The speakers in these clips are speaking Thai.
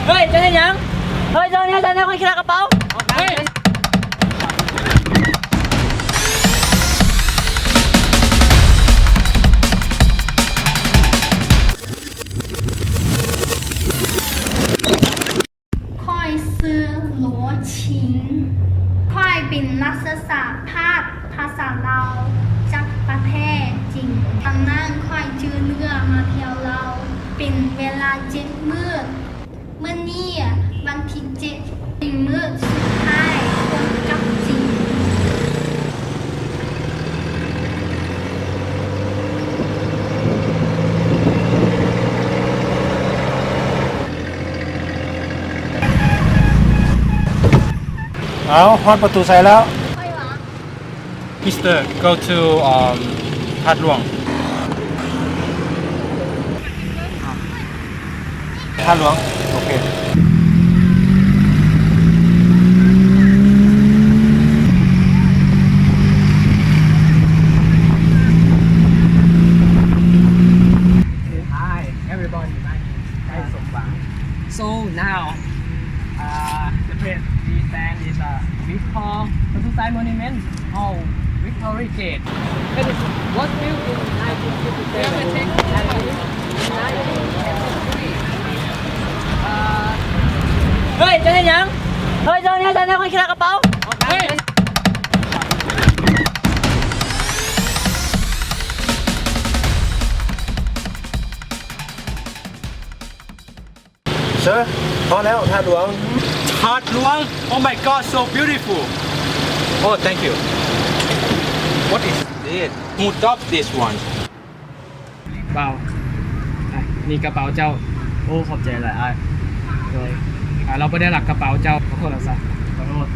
เฮ้ยจะเห็นยังเฮ้ยเจ้าเนี่ยจะได้คนขี้กระเป๋าเฮ้ยค่อยซื้อหลัวชิงค่อยเป็นนักศึกษาภาษาลาวจากประเทศจีนตอนนั้นค่อยจื้อเรือมาเที่ยวเราเป็นเวลา7 มื้อเมื่อนี้วันที่7เป็นมื้อสุดท้ายคนกลับจีนเอาฮอดประตูใส่แล้ว ค่อยวะ Mister go to ธาตุหลวงธาตุหลวงโอเคSo now the place we stand is we call Patusai Monument or Victory Gate. That is was built in 1957 and in 1973. เฮ้ยจะเห็นยังเฮ้ยเจ้าเนี่ยจะได้คนขี้กระเป๋าเฮ้ย Sir พอแล้วธาตุหลวง Heart Luang, oh my god, so beautiful. Oh thank you What is this? Who dropped this one? เปล่านี่กระเป๋าเจ้าโอ้ขอบใจหลายโดยเราไม่ได้หลักกระเป๋าเจ้าขอโทษนะสักขอโทษ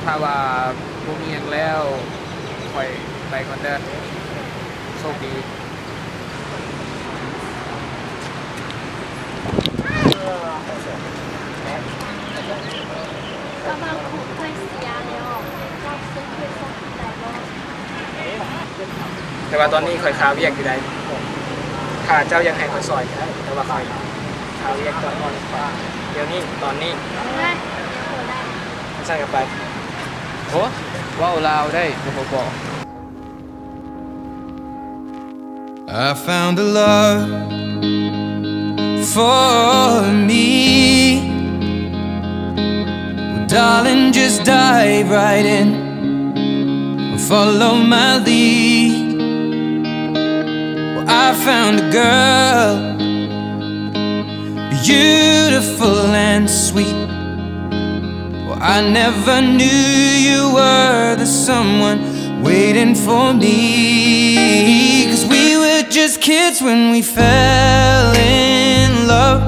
ถ้าว่าพวกนี้ยังแล้วคอยไปก่อนเด้อโชคดี ก็บางคนเคยเสียแล้วเราซื้อเพื่อส่งที่ไหนบ้าง แต่ว่าตอนนี้คอยข่าวเรียกอยู่ใดถ้าเจ้ายังให้คอยซอยได้แต่ว่าคอยข่าวเรียกตอนเดี๋ยวนี้ตอนนี้ ได้ ไม่ใช่กันไปโอ้ว้าวลาวได้บอก I found a love for me. Well, darling, just dive right in. Follow my lead. Well, I found a girl, beautiful and sweet. Well, I never knew you were the someone waiting for me. 'Cause we were just kids when we fell in love,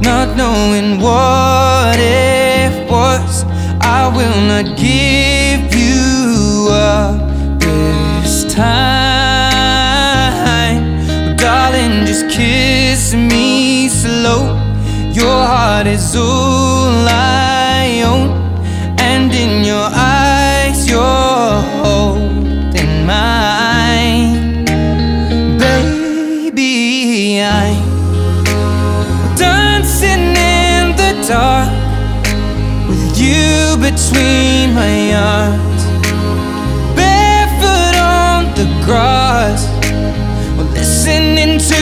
not knowing what it was. I will not give you up this time. Well, darling, just kiss me slow. Your heart is all I own, and in your eyes you're holding mine. Baby, I'm dancing in the dark with you between my arms, barefoot on the grass. We're listening to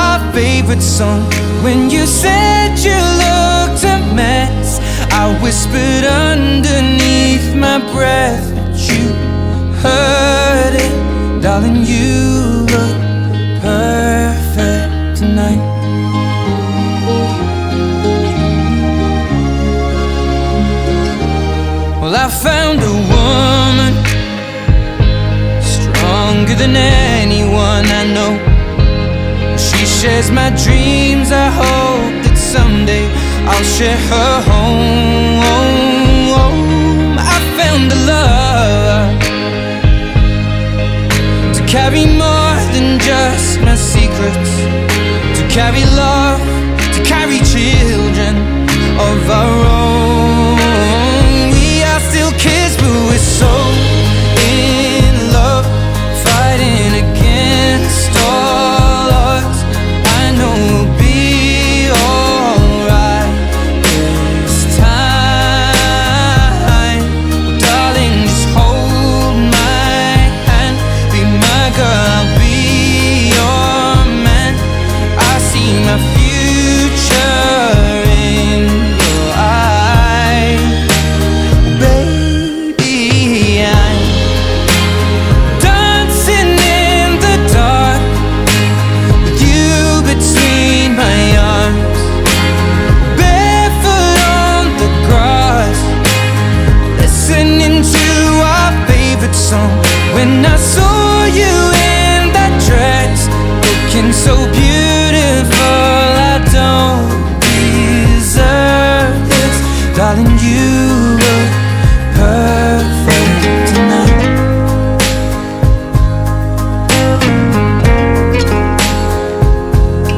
our favorite song. When you said you looked a mess, I whispered underneath my breath, but you heard it. Darling, you look perfect tonight. Well, I found a woman stronger than anyone I know. She shares my dreams. I hope that someday I'll share her home. I found a love to carry more than just my secrets, to carry love, to carry children of our own. We are still kids, but we're so in love, fighting against all odds. girl, I'll be your man. I see my future in your eyes. Baby, I'm dancing in the dark with you between my arms, barefoot on the grass, listening to our favorite song. When I saw you in that dress, looking so beautiful, I don't deserve this. Darling, you look perfect tonight.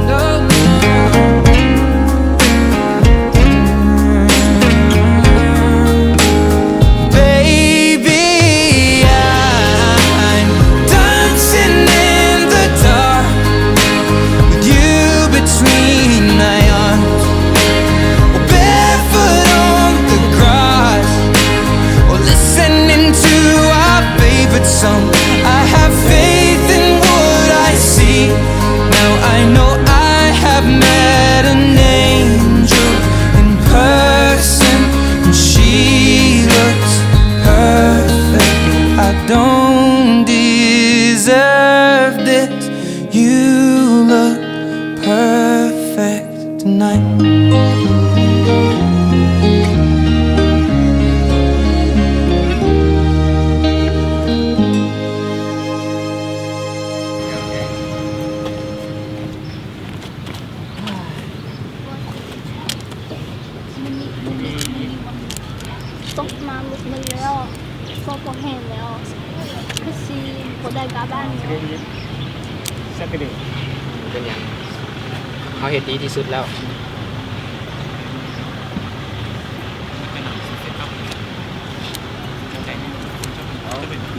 No, baby, I'm dancing in the dark with you between my arms, or barefoot on the grass, or listening to our favorite song. I have faith in what I see. Now I know I have met an angel in person, and she looks perfect. I don't deserve this. You look perfect tonight.ตกน้ำลุกมันแล้วก็พอแห้งแล้วคือซีพอได้กลับบ้านแล้ว แซ่บไปดิเป็นยังเขาเห็นดีที่สุดแล้ว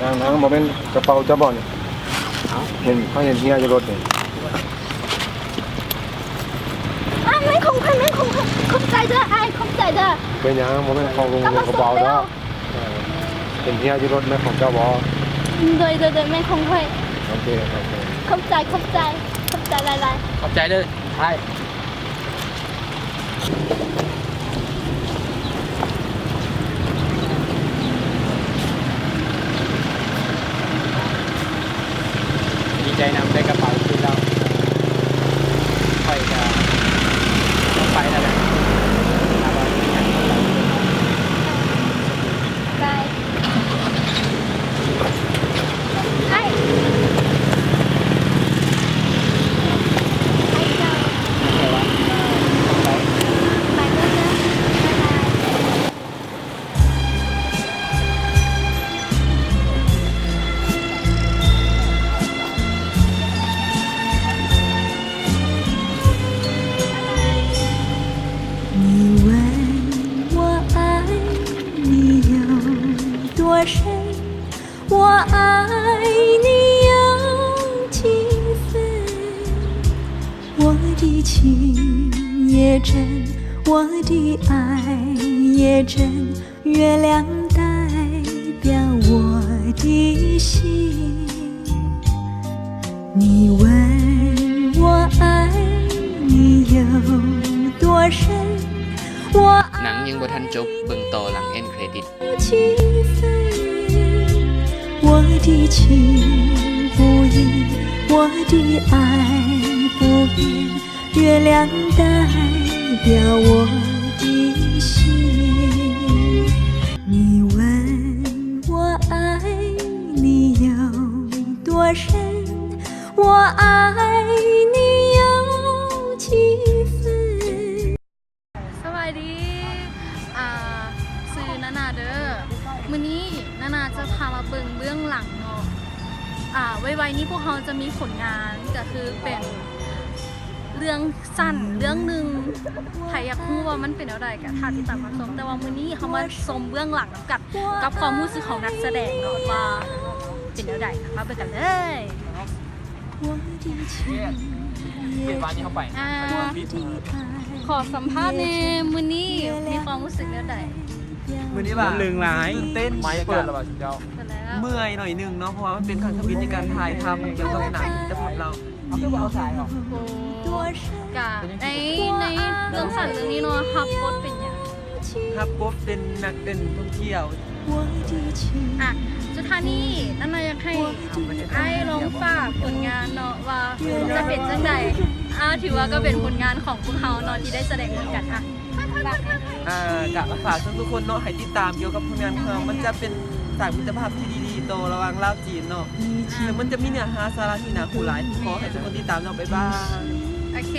นางบอกเป็นกระเป๋าเจ้าบ่อนเห็นเขาเห็นเฮียอยู่รถเนี่ย ไม่คงใครไม่คงคงใจเด้อไอ้คงใจเด้อ เป็นยังบอกเป็นของกระเป๋าแล้วเห็นเฮียอยู่รถไม่ของเจ้าบ่ โดยไม่คงใคร โอเคโอเค คงใจหลาย ขอบใจเด้อใช่ดีใจนำได้กระเป๋าคืนเราค่อยจะต้องไปแล้วแหละถ้าว่าอย่างนี้เรา ๆใจไอ้เจ้า แต่ว่าต้องไป ไปเด้อบ๊ายบาย 你问我爱你有多深，我爱你有几分？我的情也真，我的爱也真，月亮代表我的心。你问我爱你有多深？我 หนังยังบ่ทันจบเบิ่งต่อหลังเอ็นเครดิต 几分？我的情不移，我的爱不变，月亮代表我的心。你问我爱你有多深？我爱你有几分？ สวัสดีซื้อนานาเด้อมื้อนี้นานาจะพามาเบิ่งเบื้องหลังเนาะไวๆนี้พวกเราจะมีผลงานก็คือเป็นเรื่องสั้นเรื่องหนึ่งใครอยากรู้ว่ามันเป็นอะไรกันถ้าติดตามมาชมแต่ว่ามื้อนี้เขามาชมเบื้องหลังกับความรู้สึกของนักแสดงเนาะว่าเป็นอะไรมาเบิ่งกันเลย เก็บวันนี้เข้าไป ขอสัมภาษณ์ในมื้อนี้มีความรู้สึกแบบใด มื้อนี้ว่า ลืงหลาย ตื่นเต้น ไม้เปิดแล้วป่ะเจ้า แต่แล้ว เมื่อยหน่อยนึงเนาะเพราะว่ามันเป็นครั้งทวิตในการถ่ายทำเกี่ยวกับหนังจะพบเราเอาขึ้นเอาสายออก โอ้กะในเรื่องสันเรื่องนี้เนาะฮับบทเป็นอย่าง ครับปุ๊บเป็นนักเดินท่องเที่ยว อ่ะสุดท้ายนี้นั่นนายอยากให้ไอ้ลองฝากผลงานเนาะว่าจะเป็นจังใดถือว่าก็เป็นผลงานของพวกเขาเนาะที่ได้แสดงร่วมกันอ่ะ กะฝากทุกคนเนาะให้ติดตามเกี่ยวกับผลงานของเรามันจะเป็นสายมิตรภาพที่ดีๆโตระหว่างลาวจีนเนาะแล้วมันจะมีเนื้อหาสาระที่น่าคู่หลายขอให้ทุกคนติดตามเนาะบ๊ายบาย โอเค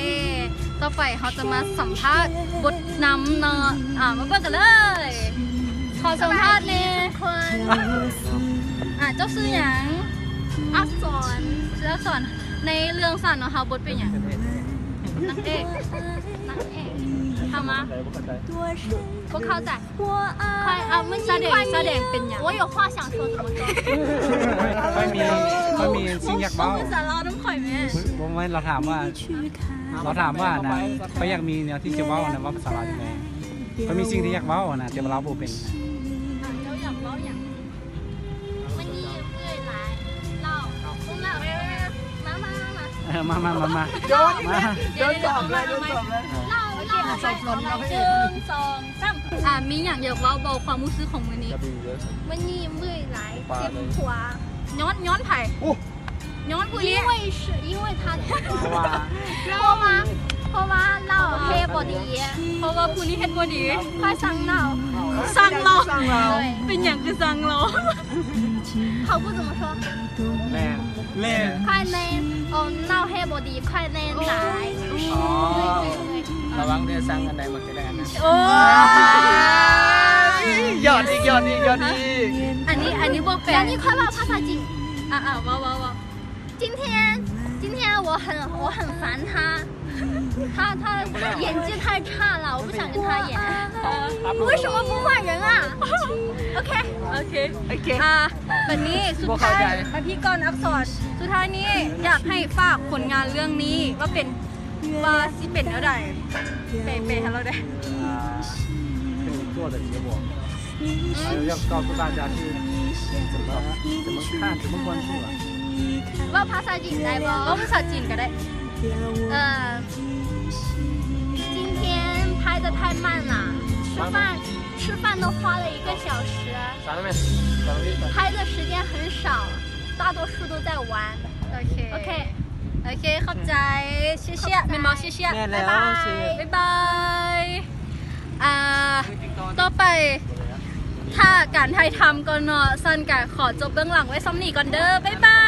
ต่อไปเขาจะมาสัมภาษณ์บทนำเนาะมาเบิ่งกันเลย ขอสัมภาษณ์เนี่ยคนเจ้าซื้อหยังอักษรชื่ออักษรในเรื่องสั้นเนาะเขาบทเป็นหยังนางเอกทำมาพวกเขาใจใครไม่แสดงเป็นหยัง我有话想说怎么说ไม่มีสิ่งอยากเบ้า สาระน้ำข่อยแม่ ผมว่าเราถามว่านะเขาอยากมีแนวที่จะเบ้านะว่าภาษาลาวยังไงเขามีสิ่งที่อยากเบ้านะแต่ว่าเราบ่เป็น เราอยากเล่าอย่างวันนี้เมื่อยหลายเล่าอุ้มเล่ามา โดนสอบเลยเล่า1 2 3มีอย่างอยากเล่าเบาความรู้สึกของวันนี้วันนี้เมื่อยหลายเจ็บหัวย้อนไผ่ย้อนผู้นี้因为他เพราะว่าเราเฮบอดีเพราะว่าผู้นี้เฮบอดีค่อยสั่งเราเป็นอย่างคือสั่งเราเขาพูด怎么说เล่น快เล่นเราเฮบอดี快เล่นหลาย ระวังเดือสั่งอันใดมันก็ได้นะ โอ้หยอดอีกอันนี้บอกแปลนี่ค่อยว่าภาษาจีนว้า今天我很烦他演技太差了，我不想跟他演。为什么不换人啊 ？OK แบบนี้สุดท้ายมาพี่กรอักษรสุดท้ายนี้อยากให้ฝากผลงานเรื่องนี้ว่าสิเป็นอะไรเป๊ะให้เราได้ 是你做的结果，还有要告诉大家是怎么看、怎么关注啊？ว่าภาษาจีนได้บ่ว่าภาษาจีนก็ได้今天拍的太慢了吃饭都花了1个小时拍的时间很少大多数都在玩 โอเคเข้าใจเชี่ยเป็นบอกเชี่ยบ๊ายบายต่อไปถ้าการไทยทำก่อนเนาะสั้นกะขอจบเบื้องหลังไว้ซ้ำนี่ก่อนเด้อบ๊ายบาย